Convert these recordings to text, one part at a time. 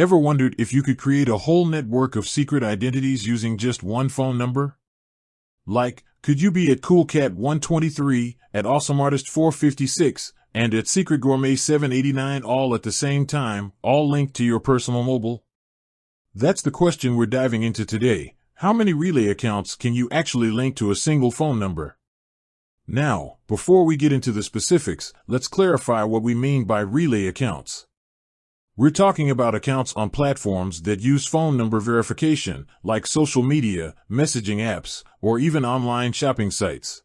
Ever wondered if you could create a whole network of secret identities using just one phone number? Like, could you be at CoolCat123, at AwesomeArtist456, and at SecretGourmet789 all at the same time, all linked to your personal mobile? That's the question we're diving into today. How many relay accounts can you actually link to a single phone number? Now, before we get into the specifics, let's clarify what we mean by relay accounts. We're talking about accounts on platforms that use phone number verification, like social media, messaging apps, or even online shopping sites.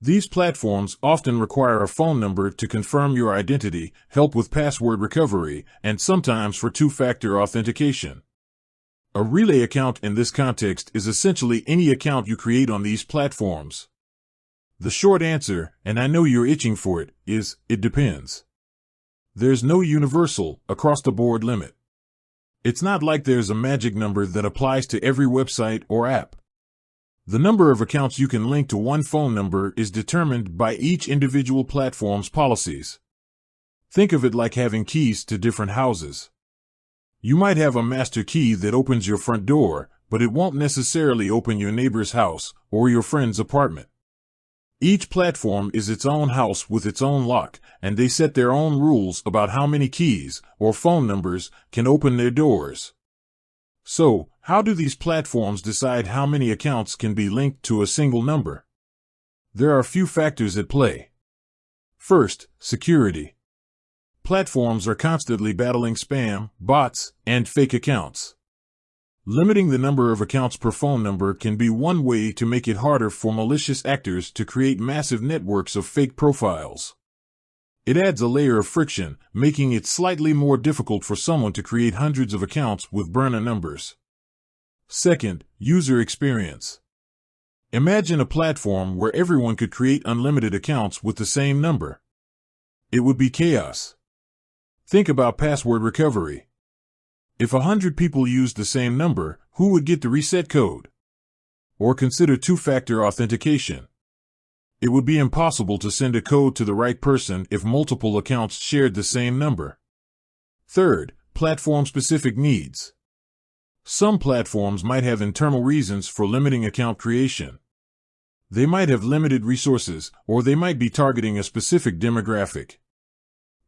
These platforms often require a phone number to confirm your identity, help with password recovery, and sometimes for two-factor authentication. A relay account in this context is essentially any account you create on these platforms. The short answer, and I know you're itching for it, is it depends. There's no universal, across-the-board limit. It's not like there's a magic number that applies to every website or app. The number of accounts you can link to one phone number is determined by each individual platform's policies. Think of it like having keys to different houses. You might have a master key that opens your front door, but it won't necessarily open your neighbor's house or your friend's apartment. Each platform is its own house with its own lock, and they set their own rules about how many keys or phone numbers can open their doors. So, how do these platforms decide how many accounts can be linked to a single number? There are a few factors at play. First, security. Platforms are constantly battling spam, bots, and fake accounts. Limiting the number of accounts per phone number can be one way to make it harder for malicious actors to create massive networks of fake profiles. It adds a layer of friction, making it slightly more difficult for someone to create hundreds of accounts with burner numbers. Second, user experience. Imagine a platform where everyone could create unlimited accounts with the same number. It would be chaos. Think about password recovery. If 100 people used the same number, who would get the reset code? Or consider two-factor authentication. It would be impossible to send a code to the right person if multiple accounts shared the same number. Third, platform-specific needs. Some platforms might have internal reasons for limiting account creation. They might have limited resources, or they might be targeting a specific demographic.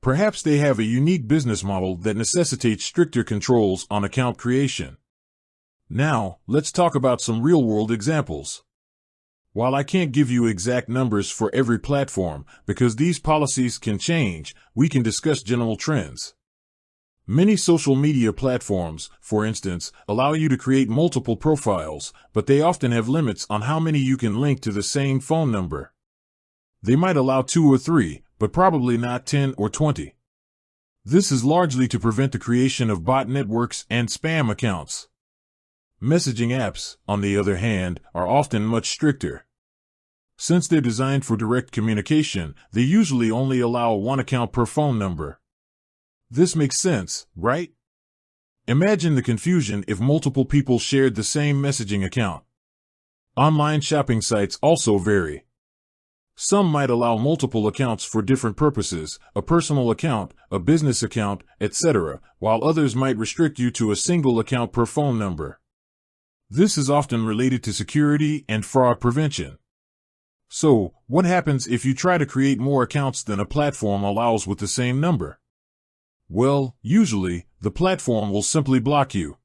Perhaps they have a unique business model that necessitates stricter controls on account creation. Now, let's talk about some real-world examples. While I can't give you exact numbers for every platform, because these policies can change, we can discuss general trends. Many social media platforms, for instance, allow you to create multiple profiles, but they often have limits on how many you can link to the same phone number. They might allow 2 or 3, but probably not 10 or 20. This is largely to prevent the creation of bot networks and spam accounts. Messaging apps, on the other hand, are often much stricter. Since they're designed for direct communication, they usually only allow one account per phone number. This makes sense, right? Imagine the confusion if multiple people shared the same messaging account. Online shopping sites also vary. Some might allow multiple accounts for different purposes, a personal account, a business account, etc., while others might restrict you to a single account per phone number. This is often related to security and fraud prevention. So, what happens if you try to create more accounts than a platform allows with the same number? Well, usually, the platform will simply block you.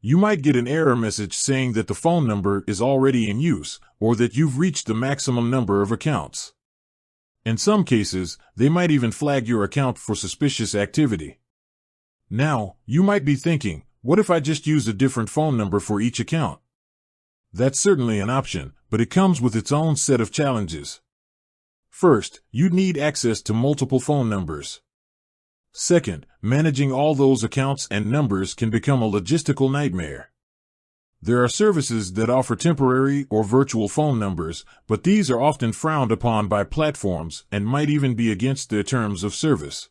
You might get an error message saying that the phone number is already in use, or that you've reached the maximum number of accounts. In some cases, they might even flag your account for suspicious activity. Now, you might be thinking, what if I just use a different phone number for each account? That's certainly an option, but it comes with its own set of challenges. First, you'd need access to multiple phone numbers. Second, managing all those accounts and numbers can become a logistical nightmare. There are services that offer temporary or virtual phone numbers, but these are often frowned upon by platforms and might even be against their terms of service.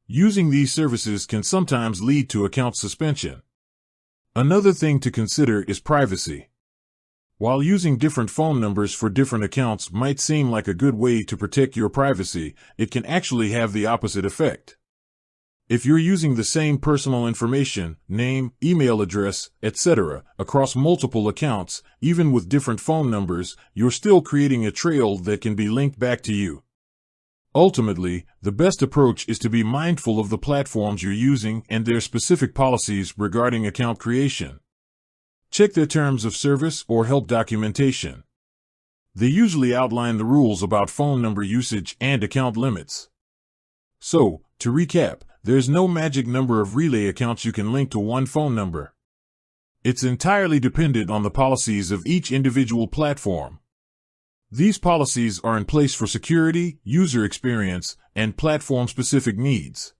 Using these services can sometimes lead to account suspension. Another thing to consider is privacy. While using different phone numbers for different accounts might seem like a good way to protect your privacy, it can actually have the opposite effect. If you're using the same personal information, name, email address, etc., across multiple accounts, even with different phone numbers, you're still creating a trail that can be linked back to you. Ultimately, the best approach is to be mindful of the platforms you're using and their specific policies regarding account creation. Check their terms of service or help documentation. They usually outline the rules about phone number usage and account limits. So, to recap, there's no magic number of relay accounts you can link to one phone number. It's entirely dependent on the policies of each individual platform. These policies are in place for security, user experience, and platform-specific needs.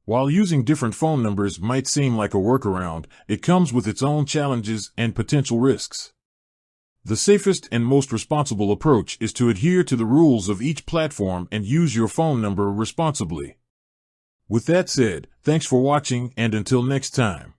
While using different phone numbers might seem like a workaround, it comes with its own challenges and potential risks. The safest and most responsible approach is to adhere to the rules of each platform and use your phone number responsibly. With that said, thanks for watching, and until next time.